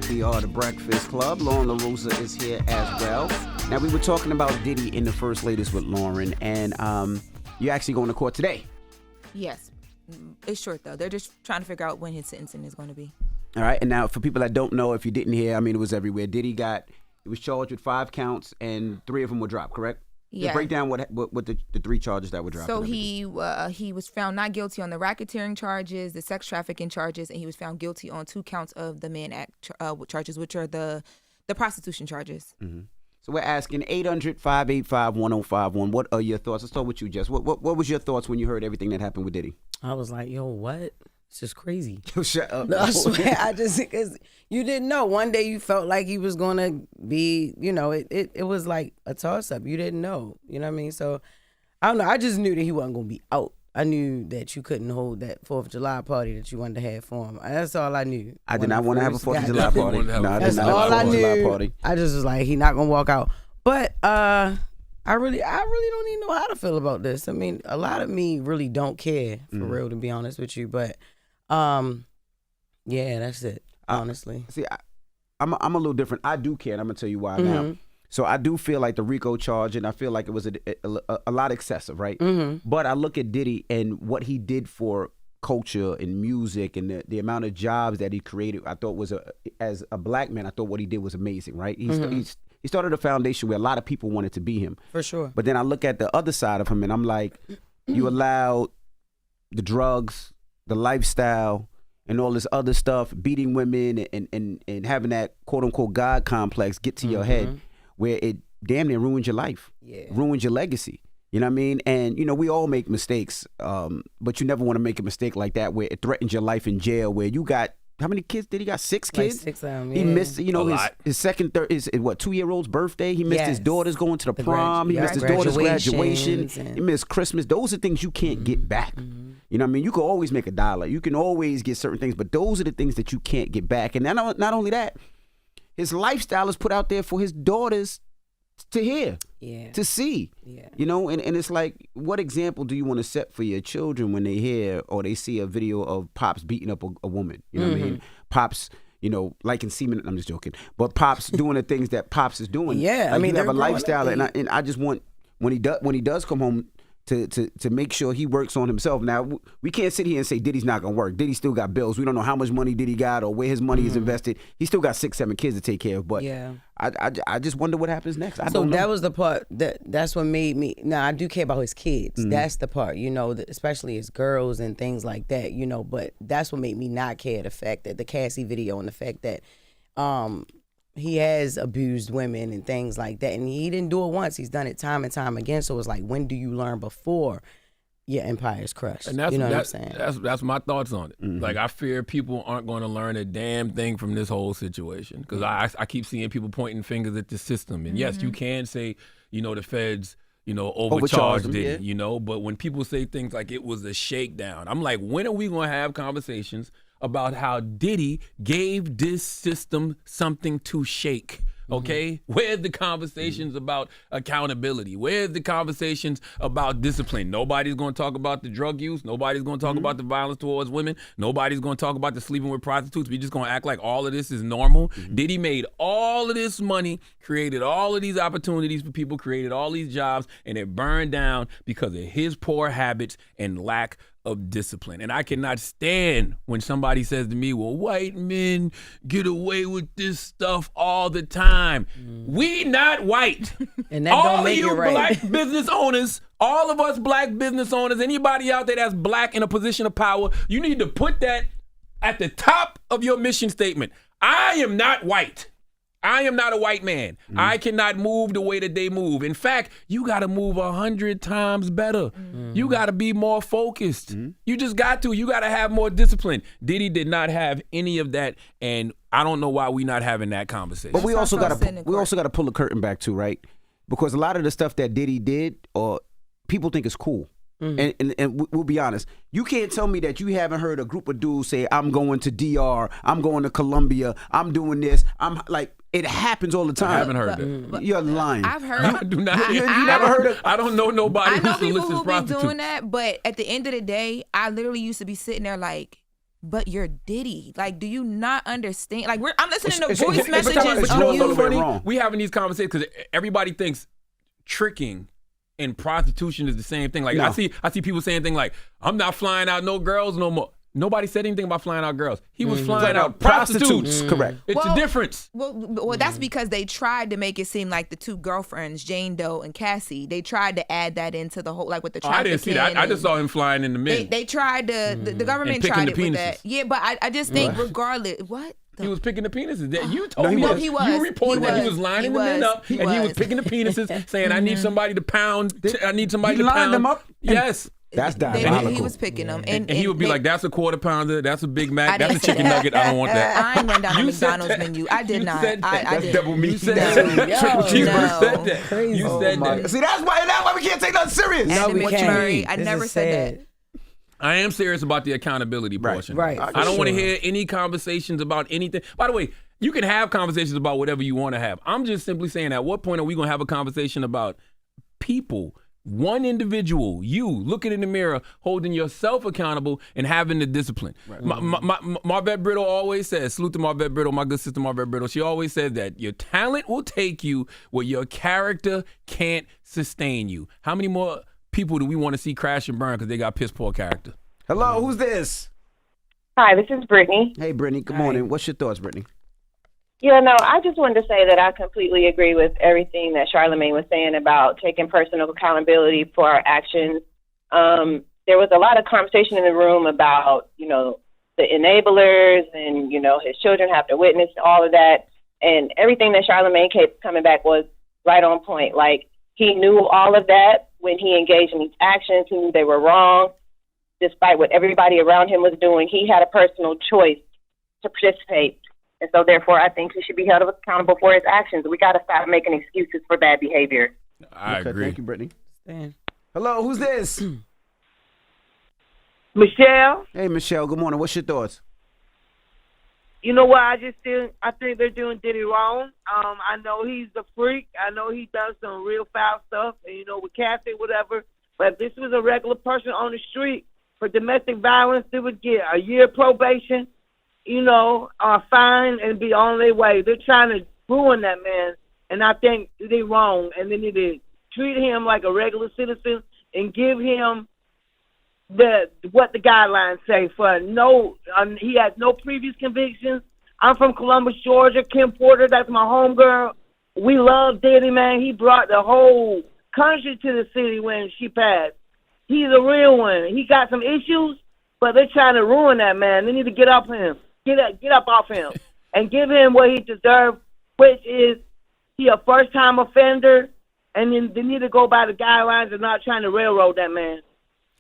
We are the Breakfast Club. Loren LoRosa is here as well. Now, we were talking about Diddy in the first latest with Loren, and you're actually going to court today. Yes. It's short, though. They're just trying to figure out when his sentencing is going to be. All right, and now for people that don't know, if you didn't hear, I mean, it was everywhere. Diddy was charged with 5 counts, and 3 of them were dropped, correct? Yeah. Break down what the 3 charges that were dropped. So he was found not guilty on the racketeering charges, the sex trafficking charges, and he was found guilty on 2 counts of the Mann Act charges, which are the prostitution charges. Mm-hmm. So we're asking 800-585-1051. What are your thoughts? Let's start with you, Jess. What was your thoughts when you heard everything that happened with Diddy? I was like, yo, what? It's just crazy. Shut up. No, I swear, because you didn't know. One day you felt like he was going to be, it was like a toss-up. You didn't know. You know what I mean? So, I don't know. I just knew that he wasn't going to be out. I knew that you couldn't hold that 4th of July party that you wanted to have for him. That's all I knew. I did not want to have a 4th of July party. No, I did not all have a 4th I of July knew. party. I just was like, he not going to walk out. But I really don't even know how to feel about this. I mean, a lot of me really don't care, for real, to be honest with you. But yeah, that's it. Honestly, see, I'm a little different. I do care, and I'm gonna tell you why now. So I do feel like the RICO charge, and I feel like it was a lot excessive, right? But I look at Diddy and what he did for culture and music, and the amount of jobs that he created. I thought as a black man, I thought what he did was amazing, right? He started a foundation where a lot of people wanted to be him, for sure. But then I look at the other side of him, and I'm like, you allowed the drugs, the lifestyle, and all this other stuff, beating women and having that quote unquote God complex get to your head, where it damn near ruins your life, ruins your legacy. You know what I mean? And we all make mistakes, but you never want to make a mistake like that where it threatens your life in jail. Where you got how many kids did he got? 6 kids. Like 6 of them. He missed, his second, third, his 2-year-old's birthday. He missed his daughter's going to the prom. He missed his daughter's graduation. He missed Christmas. Those are things you can't get back. You know what I mean? You can always make $1. You can always get certain things, but those are the things that you can't get back. And not only that, his lifestyle is put out there for his daughters to hear, to see. And it's like, what example do you want to set for your children when they hear or they see a video of Pops beating up a woman? You know what I mean? Pops, liking semen. I'm just joking, but Pops doing the things that Pops is doing. Yeah, I mean, you have a lifestyle, and I just want when he does come home to make sure he works on himself. Now, we can't sit here and say Diddy's not going to work. Diddy still got bills. We don't know how much money Diddy got or where his money is invested. He still got 6, 7 kids to take care of. But I just wonder what happens next. I don't know. That was the part that's what made me. Now, I do care about his kids. That's the part, especially his girls and things like that, But that's what made me not care, the fact that the Cassie video and the fact that he has abused women and things like that. And he didn't do it once. He's done it time and time again. So it's like, when do you learn before your empire's crushed? And that's, you know what I'm saying? That's my thoughts on it. Like, I fear people aren't going to learn a damn thing from this whole situation. Because I keep seeing people pointing fingers at the system. And yes, you can say, the feds, overcharged it, but when people say things like it was a shakedown, I'm like, when are we going to have conversations about how Diddy gave this system something to shake? Okay? Where's the conversations about accountability? Where's the conversations about discipline? Nobody's going to talk about the drug use. Nobody's going to talk about the violence towards women. Nobody's going to talk about the sleeping with prostitutes. We're just going to act like all of this is normal. Diddy made all of this money, created all of these opportunities for people, created all these jobs, and it burned down because of his poor habits and lack of discipline. And I cannot stand when somebody says to me, well, white men get away with this stuff all the time. We not white. And that all don't make of you it right. black business owners, all of us black business owners, anybody out there that's black in a position of power, you need to put that at the top of your mission statement. I am not white. I am not a white man. I cannot move the way that they move. In fact, you got to move 100 times better. You got to be more focused. You just got to. You got to have more discipline. Diddy did not have any of that, and I don't know why we not having that conversation. But we also got to pull the curtain back too, right? Because a lot of the stuff that Diddy did, or people think is cool. And we'll be honest, you can't tell me that you haven't heard a group of dudes say, I'm going to DR, I'm going to Colombia, I'm doing this. I'm like, it happens all the time. I haven't heard that. You're lying. I've heard. I do not. You never heard of? I don't know nobody I know who people solicits who be prostitutes. doing that, but at the end of the day, I literally used to be sitting there like, but you're Diddy. Like, do you not understand? Like, I'm listening to voice messages but of you. Funny? We having these conversations because everybody thinks tricking and prostitution is the same thing. Like, I see people saying things like, I'm not flying out no girls no more. Nobody said anything about flying out girls. He was flying out prostitutes. Correct. It's a difference. Well, that's because they tried to make it seem like the two girlfriends, Jane Doe and Cassie, they tried to add that into the whole, like with the trafficking. I didn't see that. I just saw him flying in the men. They tried to, the government tried it with that. Yeah, but I just think regardless, what? He was picking the penises. You told me that. You reported that he was lining the men up, and he was picking the penises, saying, I need somebody to pound. I need somebody to pound. He lined them up? Yes. That's diabolical. He was picking them. And he would be like, that's a quarter pounder, that's a Big Mac, that's a chicken nugget, I don't want that. I ain't run down the McDonald's menu. I did not. That's double meat. You said that. Triple cheeseburger said that. Crazy. You said that. See, that's why we can't take nothing serious. No, we can't. I never said that. I am serious about the accountability portion. Right. I don't want to hear any conversations about anything. By the way, you can have conversations about whatever you want to have. I'm just simply saying, at what point are we going to have a conversation about people, one individual, you looking in the mirror, holding yourself accountable and having the discipline? Right. Marvette Brittle always says, salute to Marvette Brittle, my good sister Marvette Brittle. She always said that your talent will take you where your character can't sustain you. How many more people do we want to see crash and burn because they got piss poor character? Hello, who's this? Hi, this is Brittany. Hey, Brittany. Good morning. What's your thoughts, Brittany? Yeah, no, I just wanted to say that I completely agree with everything that Charlamagne was saying about taking personal accountability for our actions. There was a lot of conversation in the room about, the enablers and, his children have to witness all of that. And everything that Charlamagne kept coming back was right on point. Like, he knew all of that when he engaged in these actions. He knew they were wrong. Despite what everybody around him was doing, he had a personal choice to participate. And so, therefore, I think he should be held accountable for his actions. We got to stop making excuses for bad behavior. I agree. Thank you, Brittany. Hello, who's this? Michelle. Hey, Michelle. Good morning. What's your thoughts? You know what? I think they're doing Diddy wrong. I know he's a freak. I know he does some real foul stuff, and with Cassie, whatever. But if this was a regular person on the street for domestic violence, they would get a year probation, fine, and be on their way. They're trying to ruin that man, and I think they're wrong. And they need to treat him like a regular citizen and give him what the guidelines say for he has no previous convictions. I'm from Columbus, Georgia. Kim Porter, that's my homegirl. We love Diddy, man. He brought the whole country to the city when she passed. He's a real one. He got some issues, but they're trying to ruin that man. They need to get up him. Get up off him and give him what he deserves, which is he a first-time offender, and then they need to go by the guidelines and not trying to railroad that man.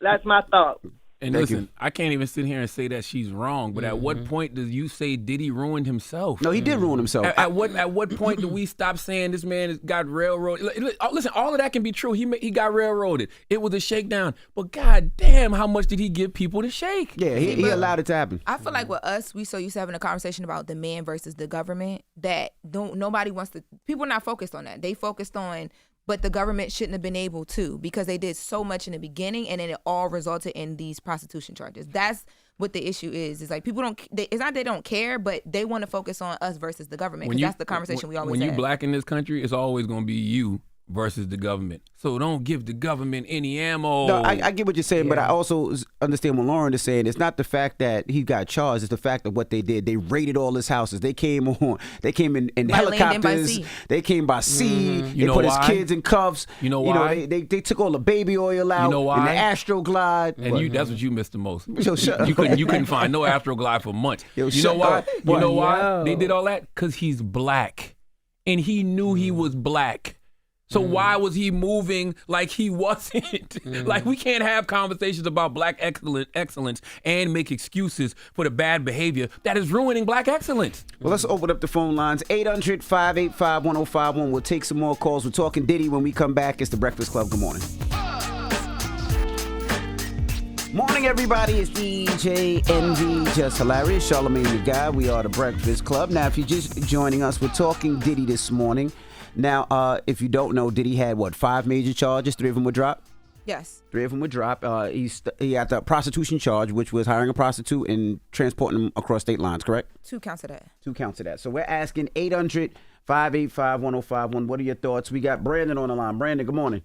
That's my thought. And listen, I can't even sit here and say that she's wrong, but at what point do you say Diddy ruined himself? No, he did ruin himself. At what point do we stop saying this man got railroaded? Listen, all of that can be true. He got railroaded. It was a shakedown. But God damn, how much did he give people to shake? Yeah, he allowed it to happen. I feel like with us, we so used to having a conversation about the man versus the government that nobody wants to. People are not focused on that. They focused on. But the government shouldn't have been able to because they did so much in the beginning and then it all resulted in these prostitution charges. That's what the issue is. It's like people it's not they don't care, but they want to focus on us versus the government because that's the conversation we always have. When you black in this country, it's always going to be you versus the government. So don't give the government any ammo. No, I get what you're saying, but I also understand what Loren is saying. It's not the fact that he got charged. It's the fact of what they did. They raided all his houses. They came in helicopters. They came by sea. They put his kids in cuffs. You know why? They took all the baby oil out. You know why? And the Astroglide. And that's what you missed the most. Yo, shut you couldn't find no Astroglide for months. You know why? You know why they did all that? Because he's black. And he knew he was black. So why was he moving like he wasn't? Like, we can't have conversations about black excellence and make excuses for the bad behavior that is ruining black excellence. Well, let's open up the phone lines. 800-585-1051. We'll take some more calls. We're talking Diddy when we come back. It's The Breakfast Club. Good morning. Morning, everybody. It's DJ Envy, Jess Hilarious, Charlamagne the Guy. We are The Breakfast Club. Now, if you're just joining us, we're talking Diddy this morning. Now, if you don't know, Diddy had, 5 major charges? 3 of them were dropped? Yes. 3 of them were dropped. He had the prostitution charge, which was hiring a prostitute and transporting them across state lines, correct? 2 counts of that. 2 counts of that. So we're asking 800-585-1051. What are your thoughts? We got Brandon on the line. Brandon, good morning.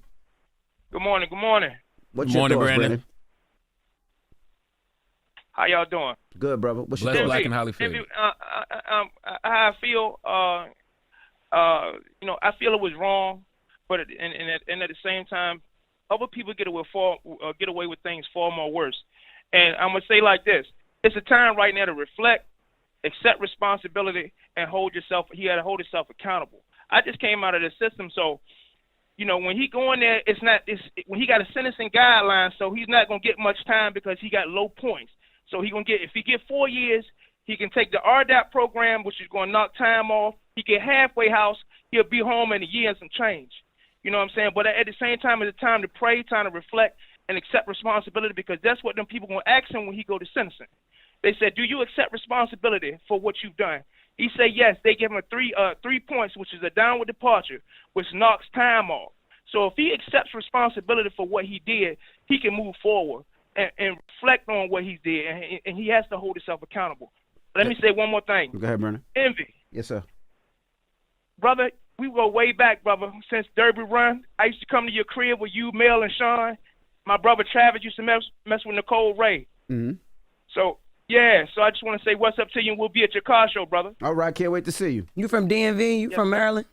Good morning. Good morning. What's Good morning, your thoughts, Brandon? How y'all doing? Good, brother. What's your Blessed, thoughts? black, and highly favored. I feel, I feel it was wrong, but at the same time, other people get away with things far more worse. And I'm gonna say like this: it's a time right now to reflect, accept responsibility, and hold yourself. He had to hold himself accountable. I just came out of the system, so when he go in there, when he got a sentencing guideline, so he's not gonna get much time because he got low points. So if he get 4 years, he can take the RDAP program, which is going to knock time off. He get halfway house. He'll be home in a year and some change. You know what I'm saying? But at the same time, it's a time to pray, time to reflect, and accept responsibility, because that's what them people going to ask him when he go to sentencing. They said, do you accept responsibility for what you've done? He said yes. They give him 3 points, which is a downward departure, which knocks time off. So if he accepts responsibility for what he did, he can move forward and reflect on what he did, and he has to hold himself accountable. Let me say one more thing. Go ahead, Brandon. Envy. Yes, sir. Brother, we go way back, brother. Since Derby Run, I used to come to your crib with you, Mel, and Sean. My brother Travis used to mess with Nicole Ray. Mm-hmm. So I just want to say what's up to you, and we'll be at your car show, brother. All right, can't wait to see you. You from DMV? You from Maryland?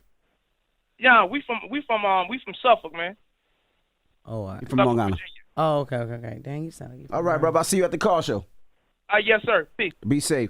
Yeah, we from Suffolk, man. Oh, all right. You from Long Island. Virginia. Oh, okay. Dang, you sound like you from All right, brother. I'll see you at the car show. Yes, sir. Peace. Be safe.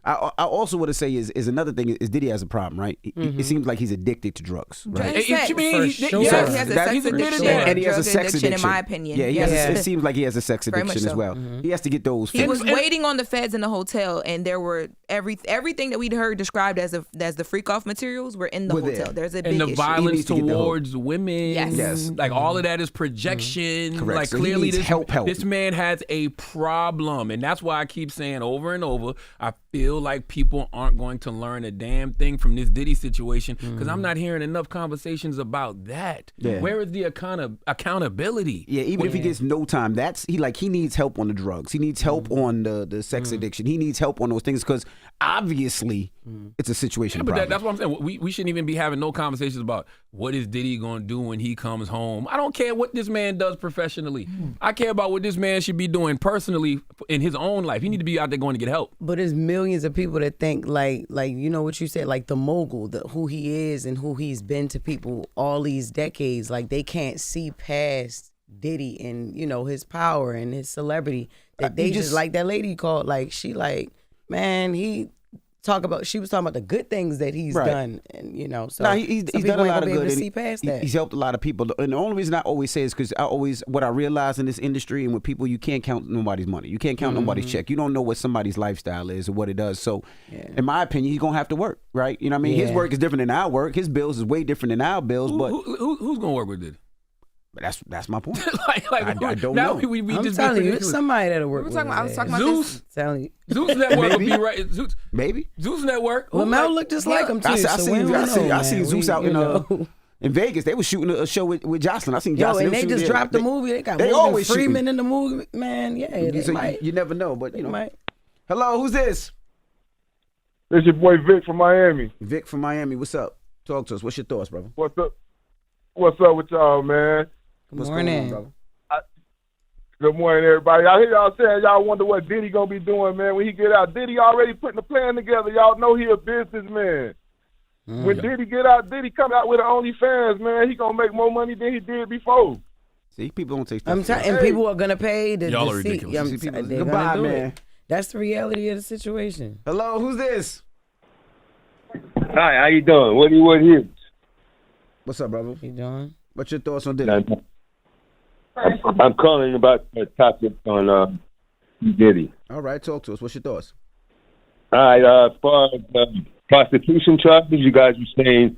I also want to say is another thing is Diddy has a problem, right? It seems like he's addicted to drugs, right? Sex. You mean For he sure. He Yes. has a That- sex addiction, and he has a drug sex addiction, in addiction. my opinion. Yeah, it seems like he has a sex Very much addiction as so. well. He has to get those He fixed. was waiting on the feds in the hotel, and there were everything that we'd heard described as the freak off materials were in the Were there. hotel. There's a big And the issue. He violence needs to get the towards women, Yes. like all of that is projection. Correct. Like So he clearly, needs help. this man has a problem, and that's why I keep saying over and over. I feel like people aren't going to learn a damn thing from this Diddy situation because I'm not hearing enough conversations about that. Yeah. Where is the accountability? Yeah, even if he gets no time, he needs help on the drugs. He needs help on the sex addiction. He needs help on those things because obviously it's a situation. Yeah, but that's what I'm saying. We shouldn't even be having no conversations about what is Diddy going to do when he comes home. I don't care what this man does professionally. I care about what this man should be doing personally in his own life. He need to be out there going to get help. But there's millions of people that think like you know what you said, like the mogul, who he is and who he's been to people all these decades. Like they can't see past Diddy and his power and his celebrity. That they just like that lady called. Like she man, he she was talking about the good things that he's done, and so he's some done a people ain't lot gonna of be able good. to see past that. He's helped a lot of people, and the only reason I always say is because what I realize in this industry and with people, you can't count nobody's money, you can't count nobody's check. You don't know what somebody's lifestyle is or what it does. So, in my opinion, he's gonna have to work, right? You know what I mean? His work is different than our work. His bills is way different than our bills. But who's gonna work with Diddy? that's my point. I don't now know. We I'm just telling you, it's somebody that'll work. I was talking about Zeus. Telling you. Zeus Network will be right. Maybe. Zeus Network. Lamel looked just like him too. I seen Zeus out in Vegas. They was shooting a show with Jocelyn. I seen Jocelyn. And they just dropped the movie. They got always Freeman shooting. in the movie. Man, yeah. So you never know, but Hello, who's this? This your boy Vic from Miami. Vic from Miami. What's up? Talk to us. What's your thoughts, brother? What's up? What's up with y'all, man? What's morning. going on, brother? Good morning, everybody. I hear y'all saying y'all wonder what Diddy gonna be doing, man, when he get out. Diddy already putting the plan together. Y'all know he a businessman. When Diddy get out, Diddy come out with the OnlyFans, man. He gonna make more money than he did before. See, people don't take stuff. And people are gonna pay the Y'all are seat. ridiculous. Goodbye, man. That's the reality of the situation. Hello, who's this? Hi, how you doing? What here? What's up, brother? You doing? What's your thoughts on Diddy? I'm calling about the topic on Diddy. All right, talk to us. What's your thoughts? All right, as far as prostitution charges, you guys were saying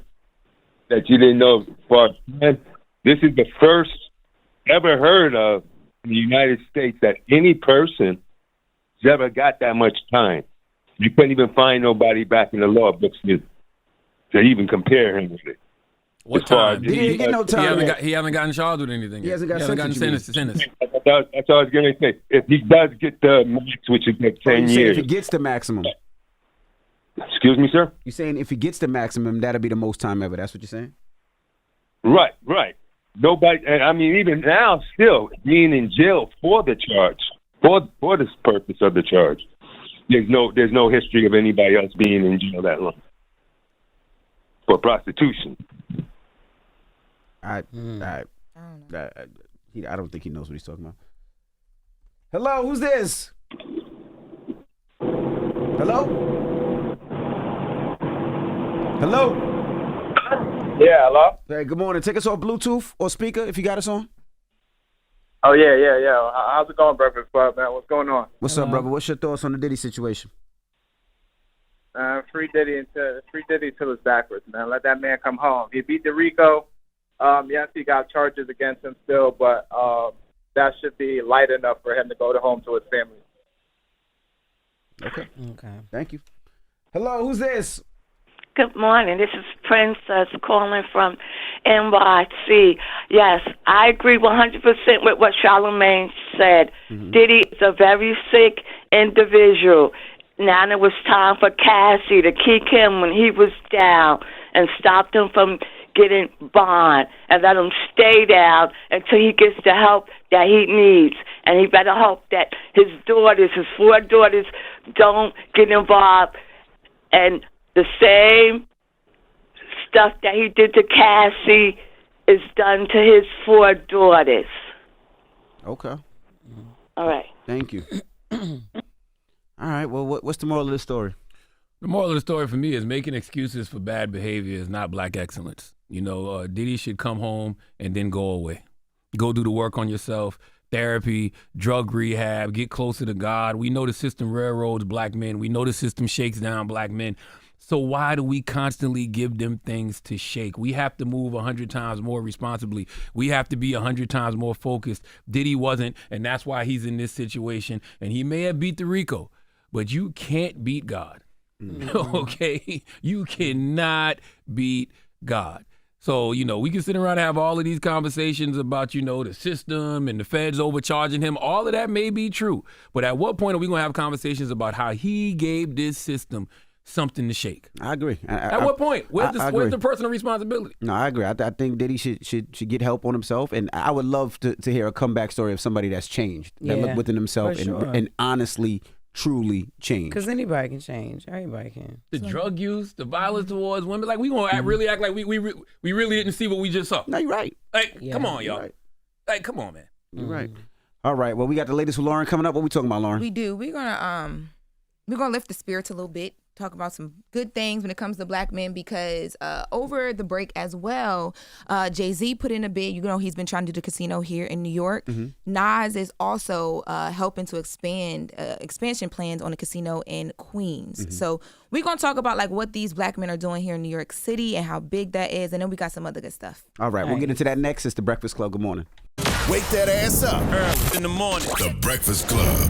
that you didn't know as far as this is the first ever heard of in the United States that any person has ever got that much time. You couldn't even find nobody back in the law books to even compare him with it. What time? He didn't get no time. He hasn't gotten charged with anything. He hasn't gotten sentenced. That's all I was going to say. If he does get the max, which is like 10 years. If he gets the maximum. Excuse me, sir? You're saying if he gets the maximum, that'll be the most time ever. That's what you're saying? Right. Nobody, I mean, even now, still being in jail for the charge, for this purpose of the charge. There's no history of anybody else being in jail that long for prostitution. I don't think he knows what he's talking about. Hello, who's this? Hello? Yeah, hello? Hey, good morning. Take us off Bluetooth or speaker if you got us on. Oh, yeah. How's it going, Breakfast Club, man? What's going on? What's up, brother? What's your thoughts on the Diddy situation? Free Diddy till it's backwards, man. Let that man come home. He beat the Rico. Yes, he got charges against him still, but that should be light enough for him to go home to his family. Okay. Thank you. Hello, who's this? Good morning. This is Princess calling from NYC. Yes, I agree 100% with what Charlamagne said. Mm-hmm. Diddy is a very sick individual. Now it was time for Cassie to kick him when he was down and stop him from getting bond and let him stay down until he gets the help that he needs. And he better hope that his 4 daughters, don't get involved and the same stuff that he did to Cassie is done to his 4 daughters. Okay. All right. Thank you. All right. Well, what's the moral of the story? The moral of the story for me is making excuses for bad behavior is not black excellence. You know, Diddy should come home and then go away. Go do the work on yourself. Therapy, drug rehab, get closer to God. We know the system railroads black men. We know the system shakes down black men. So why do we constantly give them things to shake? We have to move 100 times more responsibly. We have to be 100 times more focused. Diddy wasn't, and that's why he's in this situation. And he may have beat the Rico, but you can't beat God. Mm-hmm. Okay? You cannot beat God. So, you know, we can sit around and have all of these conversations about, you know, the system and the feds overcharging him. All of that may be true. But at what point are we going to have conversations about how he gave this system something to shake? I agree. At what point? Where's the personal responsibility? No, I agree. I think Diddy should get help on himself. And I would love to hear a comeback story of somebody that's changed, that looked within himself and honestly truly change. Because anybody can change. Everybody can. The drug use, the violence towards women, like we gonna really act like we really didn't see what we just saw. No, you're right. Like, come on, y'all. Right. Like, come on, man. You're right. All right. Well, we got the latest with Loren coming up. What we talking about, Loren? We do. We're gonna lift the spirits a little bit. Talk about some good things when it comes to black men because over the break as well, Jay-Z put in a bid. You know, he's been trying to do the casino here in New York. Mm-hmm. Nas is also helping to expand expansion plans on the casino in Queens. Mm-hmm. So we're going to talk about like what these black men are doing here in New York City and how big that is. And then we got some other good stuff. All right. We'll get into that next. It's The Breakfast Club. Good morning. Wake that ass up. Early in the morning. The Breakfast Club.